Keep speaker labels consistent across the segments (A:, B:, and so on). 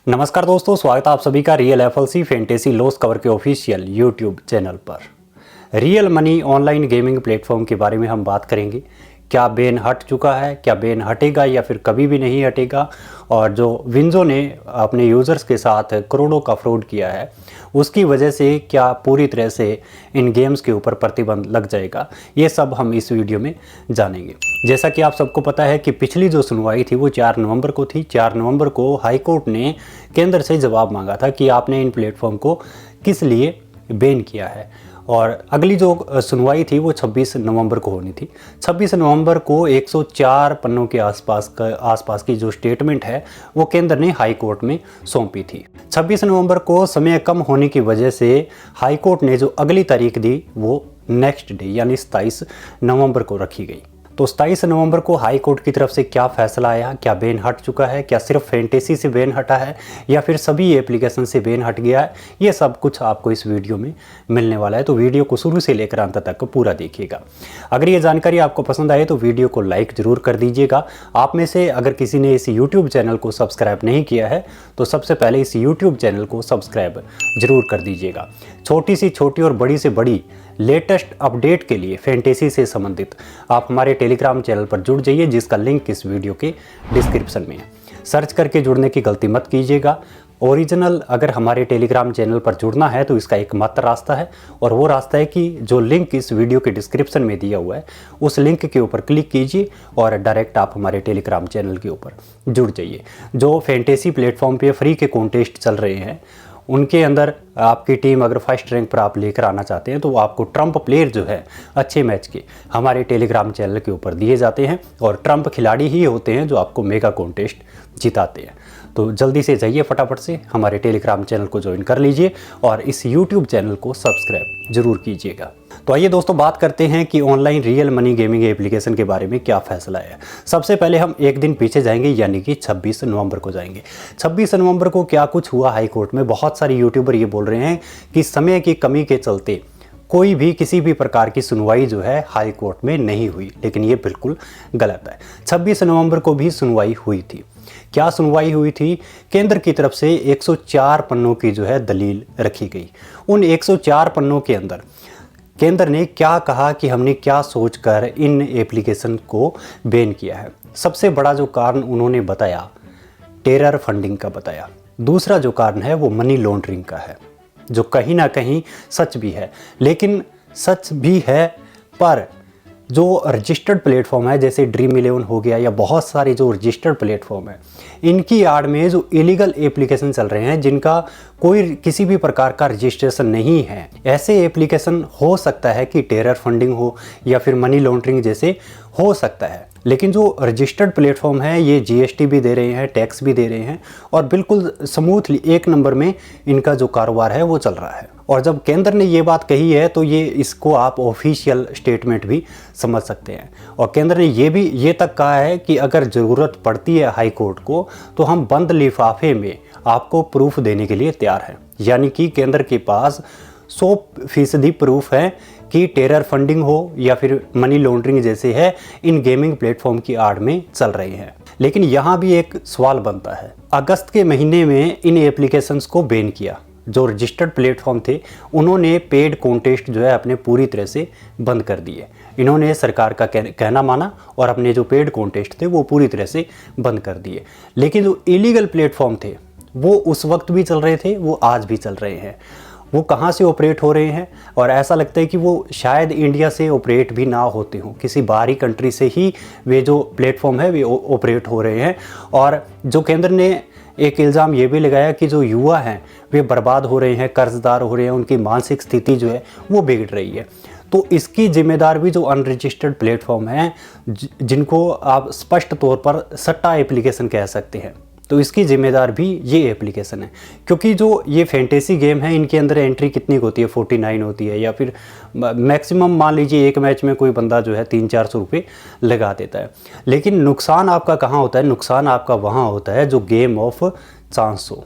A: नमस्कार दोस्तों, स्वागत है आप सभी का real FLC fantasy loss cover के ऑफिशियल यूट्यूब चैनल पर। Real money online gaming platform के बारे में हम बात करेंगे। क्या बैन हट चुका है, क्या बैन हटेगा या फिर कभी भी नहीं हटेगा, और जो विंजो ने अपने यूज़र्स के साथ करोड़ों का फ्रॉड किया है उसकी वजह से क्या पूरी तरह से इन गेम्स के ऊपर प्रतिबंध लग जाएगा, ये सब हम इस वीडियो में जानेंगे। जैसा कि आप सबको पता है कि पिछली जो सुनवाई थी वो 4 नवंबर को थी। 4 नवंबर को हाई कोर्ट ने केंद्र से जवाब मांगा था कि आपने इन प्लेटफॉर्म को किस लिए बैन किया है, और अगली जो सुनवाई थी वो 26 नवंबर को होनी थी। 26 नवंबर को 104 पन्नों के आसपास की जो स्टेटमेंट है वो केंद्र ने हाई कोर्ट में सौंपी थी। 26 नवंबर को समय कम होने की वजह से हाई कोर्ट ने जो अगली तारीख दी वो नेक्स्ट डे यानी 27 नवंबर को रखी गई। तो 27 नवंबर को हाई कोर्ट की तरफ से क्या फैसला आया, क्या बैन हट चुका है, क्या सिर्फ फैंटेसी से बैन हटा है या फिर सभी एप्लीकेशन से बैन हट गया है, ये सब कुछ आपको इस वीडियो में मिलने वाला है। तो वीडियो को शुरू से लेकर अंत तक पूरा देखिएगा। अगर ये जानकारी आपको पसंद आए तो वीडियो को लाइक ज़रूर कर दीजिएगा। आप में से अगर किसी ने इस यूट्यूब चैनल को सब्सक्राइब नहीं किया है तो सबसे पहले इस यूट्यूब चैनल को सब्सक्राइब जरूर कर दीजिएगा। छोटी से छोटी और बड़ी से बड़ी लेटेस्ट अपडेट के लिए फैंटेसी से संबंधित आप हमारे टेलीग्राम चैनल पर जुड़ जाइए, जिसका लिंक इस वीडियो के डिस्क्रिप्शन में है। सर्च करके जुड़ने की गलती मत कीजिएगा। ओरिजिनल अगर हमारे टेलीग्राम चैनल पर जुड़ना है तो इसका एकमात्र रास्ता है, और वो रास्ता है कि जो लिंक इस वीडियो के डिस्क्रिप्शन में दिया हुआ है उस लिंक के ऊपर क्लिक कीजिए और डायरेक्ट आप हमारे टेलीग्राम चैनल के ऊपर जुड़ जाइए। जो फैंटेसी प्लेटफॉर्म पे फ्री के कॉन्टेस्ट चल रहे हैं उनके अंदर आपकी टीम अगर फर्स्ट रैंक पर आप लेकर आना चाहते हैं तो आपको ट्रम्प प्लेयर जो है अच्छे मैच के हमारे टेलीग्राम चैनल के ऊपर दिए जाते हैं, और ट्रम्प खिलाड़ी ही होते हैं जो आपको मेगा कॉन्टेस्ट जिताते हैं। तो जल्दी से जाइए, फटाफट से हमारे टेलीग्राम चैनल को ज्वाइन कर लीजिए और इस यूट्यूब चैनल को सब्सक्राइब जरूर कीजिएगा। तो आइए दोस्तों, बात करते हैं कि online real money gaming application के बारे में क्या फैसला है। सबसे पहले हम एक दिन पीछे जाएंगे, यानी कि 26 नवंबर को जाएंगे। 26 नवंबर को क्या कुछ हुआ हाई कोर्ट में। बहुत सारे यूट्यूबर ये बोल रहे हैं कि समय की कमी के चलते कोई भी किसी भी प्रकार की सुनवाई जो है हाई कोर्ट में नहीं हुई, लेकिन ये बिल्कुल गलत है। 26 नवंबर को भी सुनवाई हुई थी। क्या सुनवाई हुई थी? केंद्र की तरफ से 104 पन्नों की जो है दलील रखी गई। उन 104 पन्नों के अंदर केंद्र ने क्या कहा कि हमने क्या सोचकर इन एप्लीकेशन को बैन किया है। सबसे बड़ा जो कारण उन्होंने बताया टेरर फंडिंग का बताया। दूसरा जो कारण है वो मनी लॉन्ड्रिंग का है, जो कहीं ना कहीं सच भी है। लेकिन सच भी है पर जो रजिस्टर्ड प्लेटफॉर्म है जैसे ड्रीम 11 हो गया या बहुत सारे जो रजिस्टर्ड प्लेटफॉर्म है, इनकी आड़ में जो इलीगल एप्लीकेशन चल रहे हैं जिनका कोई किसी भी प्रकार का रजिस्ट्रेशन नहीं है, ऐसे एप्लीकेशन हो सकता है कि टेरर फंडिंग हो या फिर मनी लॉन्ड्रिंग जैसे हो सकता है। लेकिन जो रजिस्टर्ड प्लेटफॉर्म है ये जीएसटी भी दे रहे हैं, टैक्स भी दे रहे हैं, और बिल्कुल स्मूथली एक नंबर में इनका जो कारोबार है वो चल रहा है। और जब केंद्र ने ये बात कही है तो ये इसको आप ऑफिशियल स्टेटमेंट भी समझ सकते हैं। और केंद्र ने ये तक कहा है कि अगर ज़रूरत पड़ती है हाई कोर्ट को तो हम बंद लिफाफे में आपको प्रूफ देने के लिए तैयार हैं। यानी कि केंद्र के पास 100% प्रूफ है कि टेरर फंडिंग हो या फिर मनी लॉन्ड्रिंग जैसे है इन गेमिंग प्लेटफॉर्म की आड़ में चल रही हैं। लेकिन यहाँ भी एक सवाल बनता है, अगस्त के महीने में इन एप्लीकेशंस को बैन किया। जो रजिस्टर्ड प्लेटफॉर्म थे उन्होंने पेड कॉन्टेस्ट जो है अपने पूरी तरह से बंद कर दिए। इन्होंने सरकार का कहना माना और अपने जो पेड कॉन्टेस्ट थे वो पूरी तरह से बंद कर दिए। लेकिन जो इलीगल प्लेटफॉर्म थे वो उस वक्त भी चल रहे थे, वो आज भी चल रहे हैं। वो कहाँ से ऑपरेट हो रहे हैं, और ऐसा लगता है कि वो शायद इंडिया से ऑपरेट भी ना होते हों, किसी बाहरी कंट्री से ही वे जो प्लेटफॉर्म है वे ऑपरेट हो रहे हैं। और जो केंद्र ने एक इल्ज़ाम ये भी लगाया कि जो युवा हैं वे बर्बाद हो रहे हैं, कर्जदार हो रहे हैं, उनकी मानसिक स्थिति जो है वो बिगड़ रही है। तो इसकी जिम्मेदार भी जो अनरजिस्टर्ड प्लेटफॉर्म हैं जिनको आप स्पष्ट तौर पर सट्टा एप्लीकेशन कह सकते हैं, तो इसकी जिम्मेदार भी ये एप्लीकेशन है। क्योंकि जो ये फैंटेसी गेम है इनके अंदर एंट्री कितनी होती है, 49 होती है, या फिर मैक्सिमम मान लीजिए एक मैच में कोई बंदा जो है 300-400 रुपये लगा देता है। लेकिन नुकसान आपका कहाँ होता है? नुकसान आपका वहाँ होता है जो गेम ऑफ चांस हो।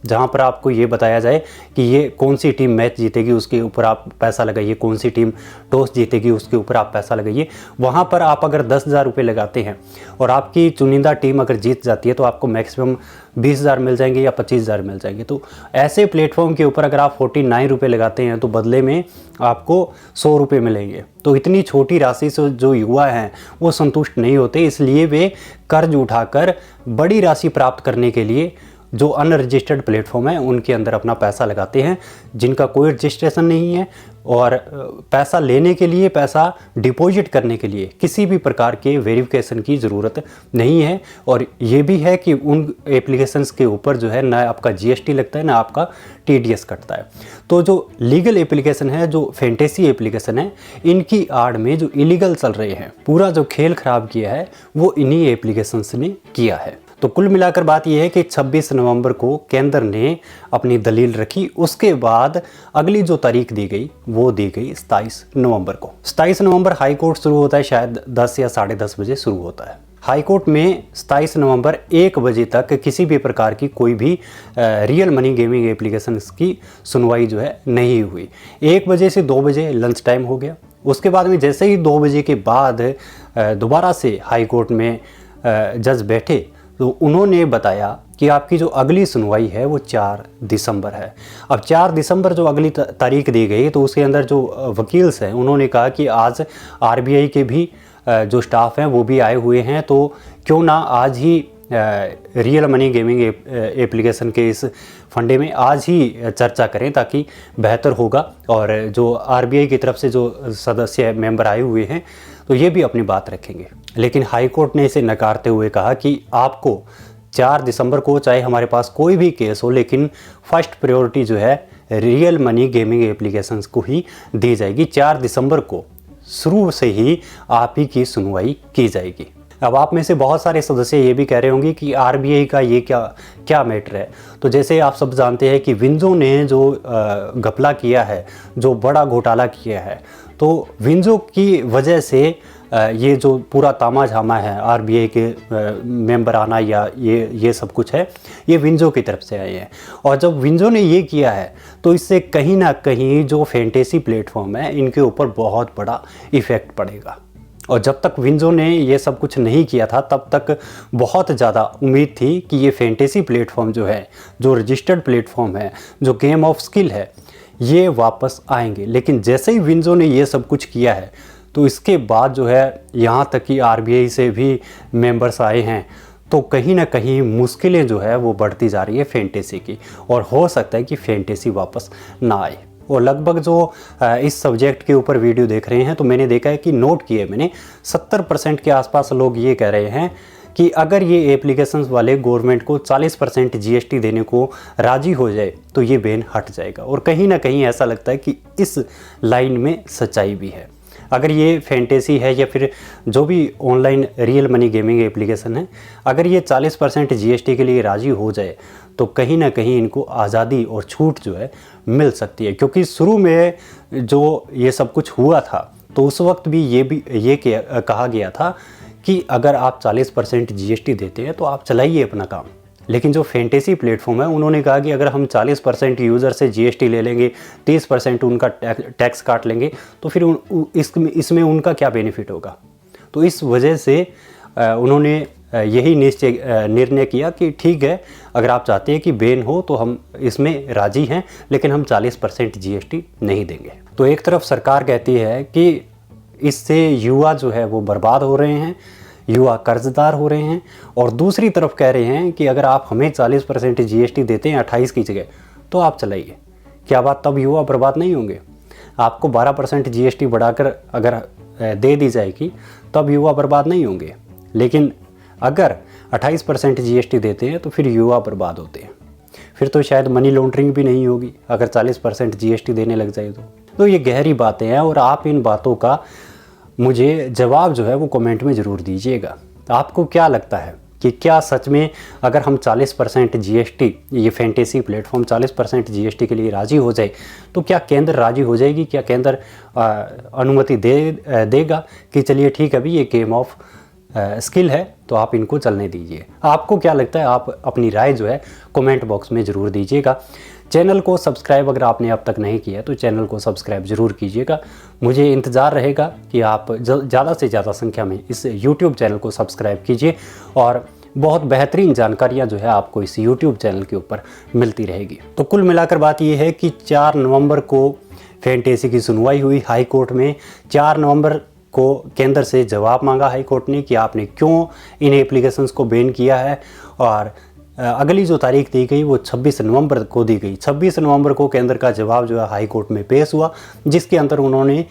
A: जहां पर आपको ये बताया जाए कि ये कौन सी टीम मैच जीतेगी उसके ऊपर आप पैसा लगाइए, कौन सी टीम टॉस जीतेगी उसके ऊपर आप पैसा लगाइए। वहां पर आप अगर 10,000 रुपये लगाते हैं और आपकी चुनिंदा टीम अगर जीत जाती है तो आपको मैक्सिमम 20,000 मिल जाएंगे या 25,000 मिल जाएंगे। तो ऐसे प्लेटफॉर्म के ऊपर अगर आप 49 रुपये लगाते हैं तो बदले में आपको 100 रुपये मिलेंगे। तो इतनी छोटी राशि से जो युवा हैं वो संतुष्ट नहीं होते, इसलिए वे कर्ज उठाकर बड़ी राशि प्राप्त करने के लिए जो अनरजिस्टर्ड प्लेटफॉर्म है उनके अंदर अपना पैसा लगाते हैं, जिनका कोई रजिस्ट्रेशन नहीं है और पैसा लेने के लिए, पैसा डिपॉजिट करने के लिए किसी भी प्रकार के वेरिफिकेशन की ज़रूरत नहीं है। और ये भी है कि उन एप्लीकेशंस के ऊपर जो है ना आपका जीएसटी लगता है ना आपका टीडीएस कटता है। तो जो लीगल एप्लीकेशन है, जो फैंटेसी एप्लीकेशन है, इनकी आड़ में जो इलीगल चल रहे हैं, पूरा जो खेल खराब किया है वो इन्हीं एप्लीकेशंस ने किया है। तो कुल मिलाकर बात यह है कि 26 नवंबर को केंद्र ने अपनी दलील रखी, उसके बाद अगली जो तारीख दी गई वो दी गई 27 नवंबर को। 27 नवंबर हाई कोर्ट शुरू होता है, शायद 10 या 10:30 बजे शुरू होता है। हाई कोर्ट में 27 नवंबर 1 बजे तक किसी भी प्रकार की कोई भी रियल मनी गेमिंग एप्लीकेशंस की सुनवाई जो है नहीं हुई। 1 बजे से 2 बजे लंच टाइम हो गया। उसके बाद में जैसे ही 2 बजे के बाद दोबारा से हाई कोर्ट में जज बैठे तो उन्होंने बताया कि आपकी जो अगली सुनवाई है वो 4 दिसंबर है। अब 4 दिसंबर जो अगली तारीख दी गई तो उसके अंदर जो वकील्स हैं उन्होंने कहा कि आज आरबीआई के भी जो स्टाफ हैं वो भी आए हुए हैं, तो क्यों ना आज ही रियल मनी गेमिंग एप्लीकेशन के इस फंडे में आज ही चर्चा करें ताकि बेहतर होगा। और जो आरबीआई की तरफ से जो सदस्य मेंबर आए हुए हैं तो ये भी अपनी बात रखेंगे। लेकिन हाई कोर्ट ने इसे नकारते हुए कहा कि आपको 4 दिसंबर को चाहे हमारे पास कोई भी केस हो, लेकिन फर्स्ट प्रायोरिटी जो है रियल मनी गेमिंग एप्लीकेशंस को ही दी जाएगी। 4 दिसंबर को शुरू से ही आप ही की सुनवाई की जाएगी। अब आप में से बहुत सारे सदस्य ये भी कह रहे होंगे कि आरबीआई का ये क्या मैटर है। तो जैसे आप सब जानते हैं कि विंजो ने जो घपला किया है, जो बड़ा घोटाला किया है, तो विंजो की वजह से ये जो पूरा तामाझामा है आरबीआई के मेंबर आना या ये सब कुछ है, ये विंजो की तरफ से आए हैं। और जब विंजो ने ये किया है तो इससे कहीं ना कहीं जो फैंटेसी प्लेटफॉर्म है इनके ऊपर बहुत बड़ा इफ़ेक्ट पड़ेगा। और जब तक विंजो ने ये सब कुछ नहीं किया था तब तक बहुत ज़्यादा उम्मीद थी कि ये फैंटेसी प्लेटफॉर्म जो है, जो रजिस्टर्ड प्लेटफॉर्म है, जो गेम ऑफ स्किल है, ये वापस आएंगे। लेकिन जैसे ही विंजो ने ये सब कुछ किया है तो इसके बाद जो है यहाँ तक कि आरबीआई से भी मेंबर्स आए हैं, तो कहीं ना कहीं मुश्किलें जो है वो बढ़ती जा रही है फैंटेसी की, और हो सकता है कि फैंटेसी वापस ना आए। और लगभग जो इस सब्जेक्ट के ऊपर वीडियो देख रहे हैं तो मैंने देखा है कि नोट किए मैंने 70% के आसपास लोग ये कह रहे हैं कि अगर ये एप्लीकेशंस वाले गवर्नमेंट को 40% जीएसटी देने को राजी हो जाए तो ये बैन हट जाएगा। और कहीं ना कहीं ऐसा लगता है कि इस लाइन में सच्चाई भी है। अगर ये फैंटेसी है या फिर जो भी online real money gaming application है, अगर ये 40% जीएसटी के लिए राजी हो जाए तो कहीं ना कहीं इनको आज़ादी और छूट जो है मिल सकती है। क्योंकि शुरू में जो ये सब कुछ हुआ था तो उस वक्त भी ये कहा गया था कि अगर आप 40% जीएसटी देते हैं तो आप चलाइए अपना काम। लेकिन जो फैंटेसी प्लेटफॉर्म है उन्होंने कहा कि अगर हम 40% यूज़र से जीएसटी ले लेंगे, 30% उनका टैक्स काट लेंगे, तो फिर इसमें उनका क्या बेनिफिट होगा। तो इस वजह से उन्होंने यही निर्णय किया कि ठीक है, अगर आप चाहते हैं कि बैन हो तो हम इसमें राजी हैं, लेकिन हम 40% जीएसटी नहीं देंगे। तो एक तरफ सरकार कहती है कि इससे युवा जो है वो बर्बाद हो रहे हैं, युवा कर्जदार हो रहे हैं, और दूसरी तरफ कह रहे हैं कि अगर आप हमें 40% जीएसटी देते हैं 28 की जगह तो आप चलाइए। क्या बात तब युवा बर्बाद नहीं होंगे? आपको 12% जीएसटी बढ़ाकर अगर दे दी जाएगी तब युवा बर्बाद नहीं होंगे। लेकिन अगर 28% जीएसटी देते हैं तो फिर युवा बर्बाद होते हैं। फिर तो शायद मनी लॉन्ड्रिंग भी नहीं होगी अगर 40% जीएसटी देने लग जाए तो ये गहरी बातें हैं। और आप इन बातों का मुझे जवाब जो है वो कमेंट में ज़रूर दीजिएगा। आपको क्या लगता है कि क्या सच में अगर हम 40% जीएसटी, ये फैंटेसी प्लेटफॉर्म 40% जीएसटी के लिए राज़ी हो जाए तो क्या केंद्र राज़ी हो जाएगी? क्या केंद्र अनुमति देगा कि चलिए ठीक है, अभी ये गेम ऑफ स्किल है तो आप इनको चलने दीजिए। आपको क्या लगता है, आप अपनी राय जो है कमेंट बॉक्स में ज़रूर दीजिएगा। चैनल को सब्सक्राइब अगर आपने अब तक नहीं किया तो चैनल को सब्सक्राइब ज़रूर कीजिएगा। मुझे इंतज़ार रहेगा कि आप ज़्यादा से ज़्यादा संख्या में इस YouTube चैनल को सब्सक्राइब कीजिए और बहुत बेहतरीन जानकारियाँ जो है आपको इस YouTube चैनल के ऊपर मिलती रहेगी। तो कुल मिलाकर बात यह है कि 4 नवंबर को फैंटेसी की सुनवाई हुई हाई कोर्ट में। 4 नवंबर को केंद्र से जवाब मांगा हाई कोर्ट ने कि आपने क्यों इन एप्लीकेशंस को बैन किया है, और अगली जो तारीख दी गई वो 26 नवंबर को दी गई। 26 नवंबर को केंद्र का जवाब जो है हाई कोर्ट में पेश हुआ, जिसके अंदर उन्होंने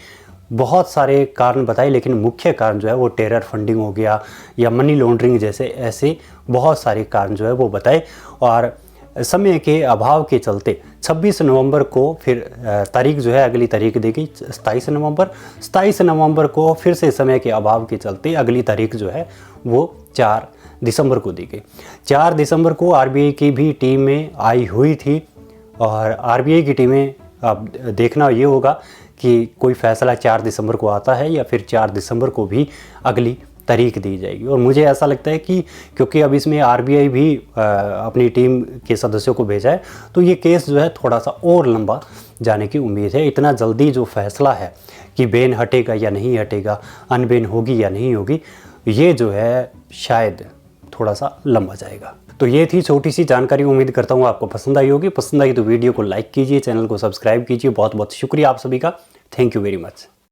A: बहुत सारे कारण बताए, लेकिन मुख्य कारण जो है वो टेरर फंडिंग हो गया या मनी लॉन्ड्रिंग जैसे ऐसे बहुत सारे कारण जो है वो बताए। और समय के अभाव के चलते 26 नवंबर को फिर तारीख जो है अगली तारीख दी गई 27 नवंबर। 27 नवंबर को फिर से समय के अभाव के चलते अगली तारीख जो है वो 4 दिसंबर को दी गई। 4 दिसंबर को आरबीआई की भी टीमें आई हुई थी, और आरबीआई की टीमें अब देखना ये होगा कि कोई फैसला 4 दिसंबर को आता है या फिर 4 दिसंबर को भी अगली तारीख दी जाएगी। और मुझे ऐसा लगता है कि क्योंकि अब इसमें आरबीआई भी अपनी टीम के सदस्यों को भेजा है, तो ये केस जो है थोड़ा सा और लंबा जाने की उम्मीद है। इतना जल्दी जो फैसला है कि बैन हटेगा या नहीं हटेगा, अनबैन होगी या नहीं होगी, ये जो है शायद थोड़ा सा लंबा जाएगा। तो ये थी छोटी सी जानकारी। उम्मीद करता हूँ आपको पसंद आई होगी। पसंद आई तो वीडियो को लाइक कीजिए, चैनल को सब्सक्राइब कीजिए। बहुत बहुत शुक्रिया आप सभी का। Thank you very much.